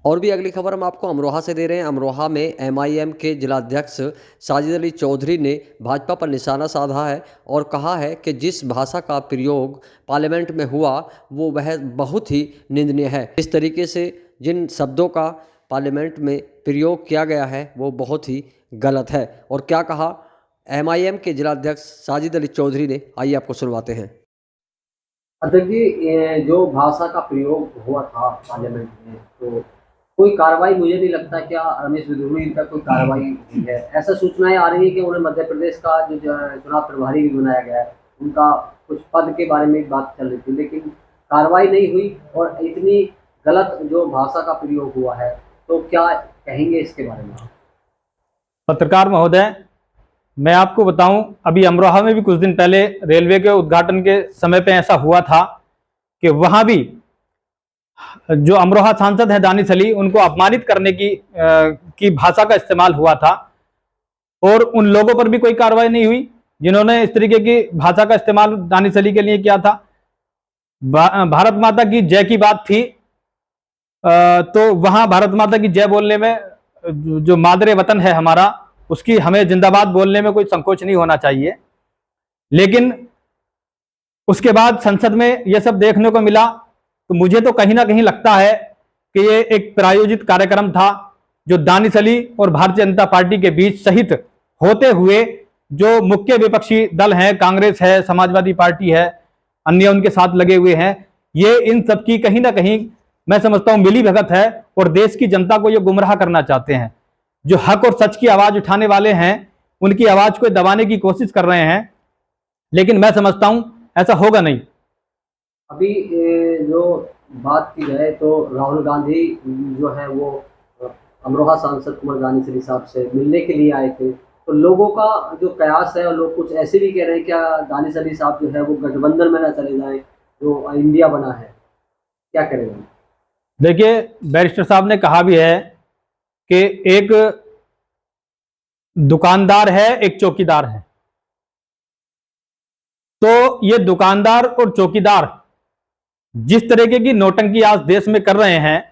और भी अगली खबर हम आपको अमरोहा से दे रहे हैं। अमरोहा में एमआईएम के जिलाध्यक्ष साजिद अली चौधरी ने भाजपा पर निशाना साधा है और कहा है कि जिस भाषा का प्रयोग पार्लियामेंट में हुआ वो वह बहुत ही निंदनीय है। इस तरीके से जिन शब्दों का पार्लियामेंट में प्रयोग किया गया है वो बहुत ही गलत है। और क्या कहा एमआईएम के जिलाध्यक्ष साजिद अली चौधरी ने, आइए आपको सुनवाते हैं। अध्यक्ष जी, ये जो भाषा का प्रयोग हुआ था पार्लियामेंट में, तो कोई कार्रवाई मुझे नहीं लगता क्या रमेश बिधूड़ी का कोई कार्रवाई हुई है। ऐसा सूचनाएं आ रही है कि उन्हें मध्य प्रदेश का जो चुनाव प्रभारी भी बनाया गया है, उनका कुछ पद के बारे में बात चल रही थी, लेकिन कार्रवाई नहीं हुई और इतनी गलत जो भाषा का प्रयोग हुआ है, तो क्या कहेंगे इसके बारे में? पत्रकार महोदय, मैं आपको बताऊं, अभी अमरोहा में भी कुछ दिन पहले रेलवे के उद्घाटन के समय पे ऐसा हुआ था कि वहां भी जो अमरोहा सांसद है दानिश अली, उनको अपमानित करने की भाषा का इस्तेमाल हुआ था और उन लोगों पर भी कोई कार्रवाई नहीं हुई जिन्होंने इस तरीके की भाषा का इस्तेमाल दानिश अली के लिए किया था। भारत माता की जय की बात थी, तो वहां भारत माता की जय बोलने में जो मादरे वतन है हमारा, उसकी हमें जिंदाबाद बोलने में कोई संकोच नहीं होना चाहिए। लेकिन उसके बाद संसद में यह सब देखने को मिला, तो मुझे तो कहीं ना कहीं लगता है कि ये एक प्रायोजित कार्यक्रम था जो दानिश अली और भारतीय जनता पार्टी के बीच सहित होते हुए जो मुख्य विपक्षी दल हैं, कांग्रेस है, समाजवादी पार्टी है, अन्य उनके साथ लगे हुए हैं, ये इन सब की कहीं ना कहीं मैं समझता हूं मिली भगत है और देश की जनता को ये गुमराह करना चाहते हैं। जो हक और सच की आवाज उठाने वाले हैं उनकी आवाज को दबाने की कोशिश कर रहे हैं, लेकिन मैं समझता हूं ऐसा होगा नहीं। अभी जो बात की जाए तो राहुल गांधी जो है वो अमरोहा सांसद कुंवर दानिश अली साहब से मिलने के लिए आए थे, तो लोगों का जो कयास है और लोग कुछ ऐसे भी कह रहे हैं क्या दानिश अली साहब जो है वो गठबंधन में ना चले जाएं जो इंडिया बना है, क्या करेंगे? देखिए, बैरिस्टर साहब ने कहा भी है कि एक दुकानदार है, एक चौकीदार है। तो ये दुकानदार और चौकीदार जिस तरीके की नौटंकी आज देश में कर रहे हैं,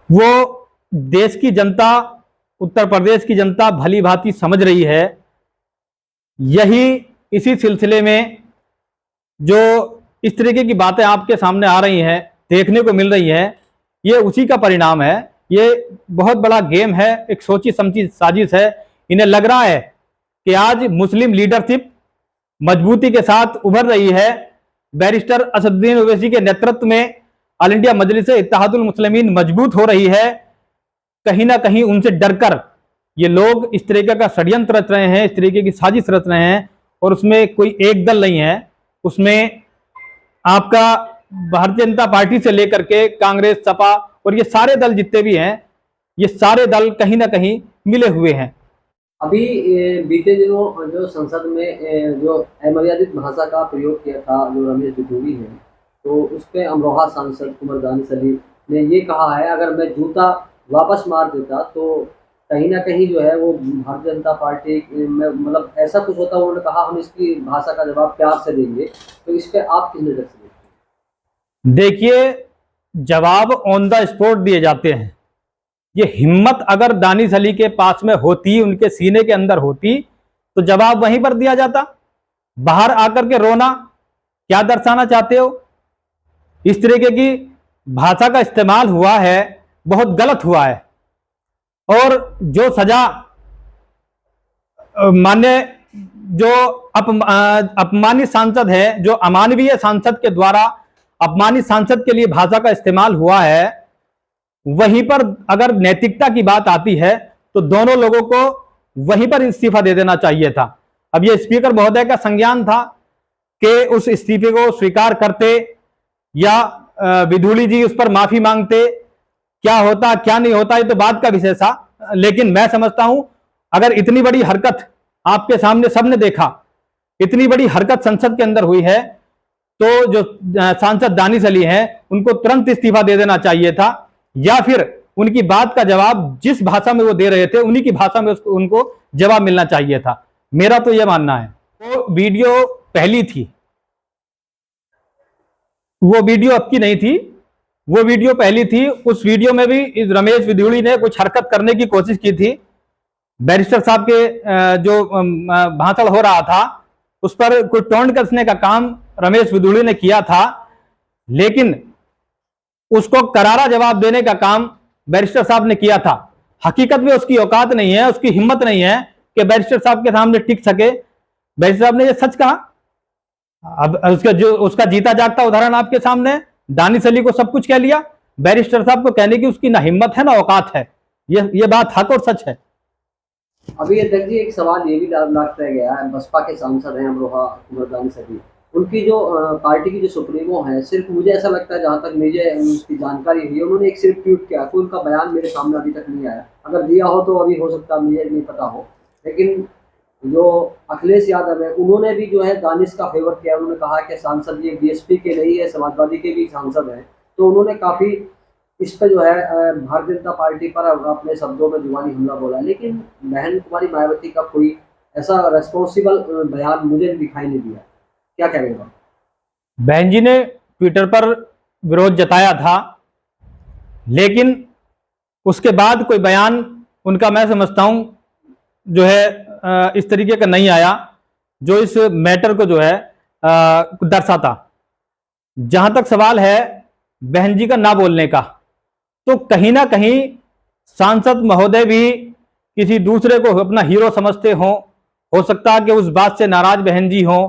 वो देश की जनता, उत्तर प्रदेश की जनता भली भांति समझ रही है। यही इसी सिलसिले में जो इस तरीके की बातें आपके सामने आ रही हैं, देखने को मिल रही हैं, ये उसी का परिणाम है। ये बहुत बड़ा गेम है, एक सोची समझी साजिश है। इन्हें लग रहा है कि आज मुस्लिम लीडरशिप मजबूती के साथ उभर रही है। बैरिस्टर असदुद्दीन ओवैसी के नेतृत्व में ऑल इंडिया मजलिस इत्तेहादुल मुस्लिमीन मजबूत हो रही है। कहीं ना कहीं उनसे डरकर ये लोग इस तरीके का षड्यंत्र रच रहे हैं, इस तरीके की साजिश रच रहे हैं। और उसमें कोई एक दल नहीं है, उसमें आपका भारतीय जनता पार्टी से लेकर के कांग्रेस, सपा और ये सारे दल जितने भी हैं, ये सारे दल कहीं ना कहीं मिले हुए हैं। अभी बीते दिनों जो संसद में जो अमर्यादित भाषा का प्रयोग किया था जो रमेश बिधूड़ी ने, तो उस पर अमरोहा सांसद कुंवर दानिश अली ने ये कहा है अगर मैं जूता वापस मार देता तो कहीं ना कहीं जो है वो भारतीय जनता पार्टी में मतलब ऐसा कुछ होता। उन्होंने कहा हम इसकी भाषा का जवाब प्यार से देंगे, तो इस पर आप किस नजर से देखते हैं? देखिए, जवाब ऑन द स्पॉट दिए जाते हैं। ये हिम्मत अगर दानिश अली के पास में होती, उनके सीने के अंदर होती, तो जवाब वहीं पर दिया जाता। बाहर आकर के रोना, क्या दर्शाना चाहते हो? इस तरीके की भाषा का इस्तेमाल हुआ है, बहुत गलत हुआ है। और जो सजा मान्य जो अपमानित सांसद है, जो अमानवीय सांसद के द्वारा अपमानित सांसद के लिए भाषा का इस्तेमाल हुआ है, वहीं पर अगर नैतिकता की बात आती है तो दोनों लोगों को वहीं पर इस्तीफा दे देना चाहिए था। अब यह स्पीकर महोदय का संज्ञान था कि उस इस्तीफे को स्वीकार करते या बिधूड़ी जी उस पर माफी मांगते। क्या होता क्या नहीं होता ये तो बात का विषय था, लेकिन मैं समझता हूं अगर इतनी बड़ी हरकत आपके सामने सबने देखा, इतनी बड़ी हरकत संसद के अंदर हुई है, तो जो सांसद दानिश अली हैं उनको तुरंत इस्तीफा दे देना चाहिए था, या फिर उनकी बात का जवाब जिस भाषा में वो दे रहे थे उन्हीं की भाषा में उनको जवाब मिलना चाहिए था। मेरा तो यह मानना है। वो वीडियो पहली थी, वो वीडियो अब की नहीं थी। वो वीडियो पहली थी। उस वीडियो में भी इस रमेश विधुड़ी ने कुछ हरकत करने की कोशिश की थी। बैरिस्टर साहब के जो भाषण हो रहा था उस पर कोई टोंड कसने का काम रमेश विधुड़ी ने किया था, लेकिन उसको करारा जवाब देने का काम बैरिस्टर साहब ने किया था। हकीकत में उसकी औकात नहीं है, उसकी हिम्मत नहीं है कि बैरिस्टर साहब के सामने टिक सके। बैरिस्टर साहब ने ये सच कहा। अब उसका जीता जागता उदाहरण आपके सामने, दानिश अली को सब कुछ कह लिया। बैरिस्टर साहब को कहने की उसकी ना हिम्मत है ना औकात है। ये बात हक और सच है। अभी अध्यक्ष जी एक सवाल ये भी लगता गया है, बसपा के सांसद हैं अमरोहा कुंवर दानिश अली, उनकी जो पार्टी की जो सुप्रीमो है, सिर्फ मुझे ऐसा लगता है जहाँ तक मुझे उसकी जानकारी हुई, उन्होंने एक सिर्फ ट्वीट किया, कोई उनका बयान मेरे सामने अभी तक नहीं आया। अगर दिया हो तो अभी हो सकता है, मुझे नहीं पता हो। लेकिन जो अखिलेश यादव है उन्होंने भी जो है दानिश का फेवर किया। उन्होंने कहा कि सांसद ये बीएसपी के नहीं है, समाजवादी के भी सांसद हैं। तो उन्होंने काफ़ी इस पर जो है भारतीय जनता पार्टी पर अपने शब्दों में जुबानी हमला बोला। लेकिन बहन कुमारी मायावती का कोई ऐसा रेस्पॉन्सिबल बयान मुझे दिखाई नहीं दिया। क्या कहेगा? बहन जी ने ट्विटर पर विरोध जताया था, लेकिन उसके बाद कोई बयान उनका मैं समझता हूं जो है इस तरीके का नहीं आया जो इस मैटर को जो है दर्शाता। जहां तक सवाल है बहन जी का ना बोलने का, तो कहीं ना कहीं सांसद महोदय भी किसी दूसरे को अपना हीरो समझते हों। हो सकता है कि उस बात से नाराज बहन जी हों।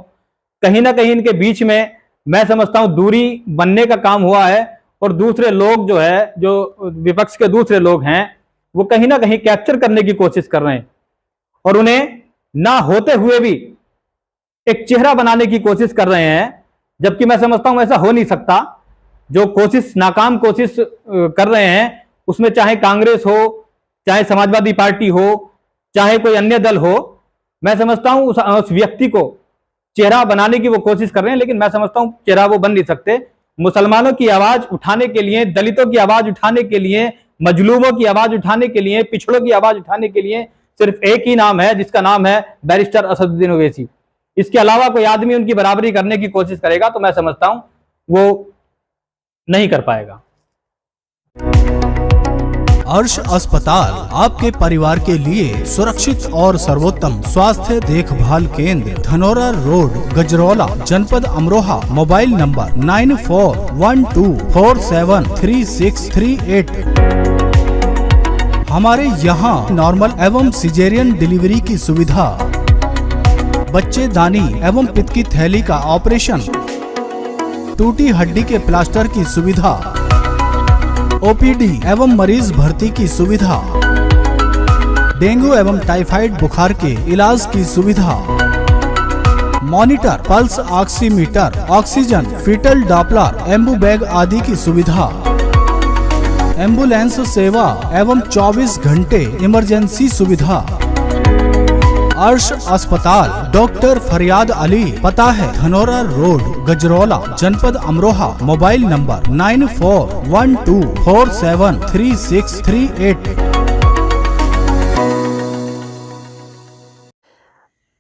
कहीं ना कहीं इनके बीच में मैं समझता हूं दूरी बनने का काम हुआ है, और दूसरे लोग जो है, जो विपक्ष के दूसरे लोग हैं, वो कहीं ना कहीं कैप्चर करने की कोशिश कर रहे हैं और उन्हें ना होते हुए भी एक चेहरा बनाने की कोशिश कर रहे हैं। जबकि मैं समझता हूं ऐसा हो नहीं सकता। जो कोशिश, नाकाम कोशिश कर रहे हैं, उसमें चाहे कांग्रेस हो, चाहे समाजवादी पार्टी हो, चाहे कोई अन्य दल हो, मैं समझता हूं उस व्यक्ति को चेहरा बनाने की वो कोशिश कर रहे हैं, लेकिन मैं समझता हूं चेहरा वो बन नहीं सकते। मुसलमानों की आवाज उठाने के लिए, दलितों की आवाज उठाने के लिए, मजलूमों की आवाज उठाने के लिए, पिछड़ों की आवाज उठाने के लिए सिर्फ एक ही नाम है, जिसका नाम है बैरिस्टर असदुद्दीन ओवैसी। इसके अलावा कोई आदमी उनकी बराबरी करने की कोशिश करेगा तो मैं समझता हूं वो नहीं कर पाएगा। अर्श अस्पताल आपके परिवार के लिए सुरक्षित और सर्वोत्तम स्वास्थ्य देखभाल केंद्र, धनोरा रोड, गजरौला, जनपद अमरोहा। Mobile number 9412473638। हमारे यहाँ नॉर्मल एवं सिजेरियन डिलीवरी की सुविधा, बच्चेदानी एवं पित्त की थैली का ऑपरेशन, टूटी हड्डी के प्लास्टर की सुविधा, ओपीडी एवं मरीज भर्ती की सुविधा, डेंगू एवं टाइफाइड बुखार के इलाज की सुविधा, monitor, pulse oximeter, oxygen, foetal Doppler, Ambu bag आदि की सुविधा, एम्बुलेंस सेवा एवं 24 घंटे इमरजेंसी सुविधा। अर्श अस्पताल, डॉक्टर फरियाद अली, पता है धनोरा रोड, गजरौला, जनपद अमरोहा। Mobile number 9412473638।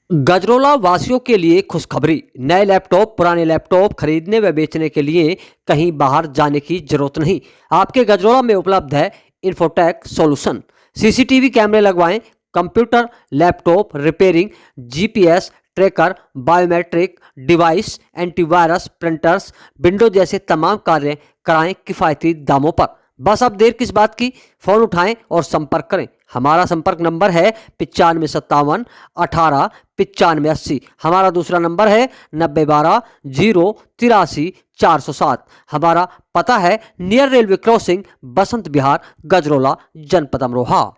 गजरौला वासियों के लिए खुशखबरी। नए लैपटॉप, पुराने लैपटॉप खरीदने व बेचने के लिए कहीं बाहर जाने की जरूरत नहीं। आपके गजरौला में उपलब्ध है इन्फोटेक सॉल्यूशन। सीसीटीवी कैमरे लगवाएं, computer, laptop repairing, GPS tracker, biometric device, antivirus, printers, window जैसे तमाम कार्य कराएं किफ़ायती दामों पर। बस अब देर किस बात की, फ़ोन उठाएं और संपर्क करें। हमारा संपर्क नंबर है 9557 18 95 80। हमारा दूसरा नंबर है 9012 083 407। हमारा पता है near railway crossing, Basant Vihar, Gajraula, जनपद अमरोहा।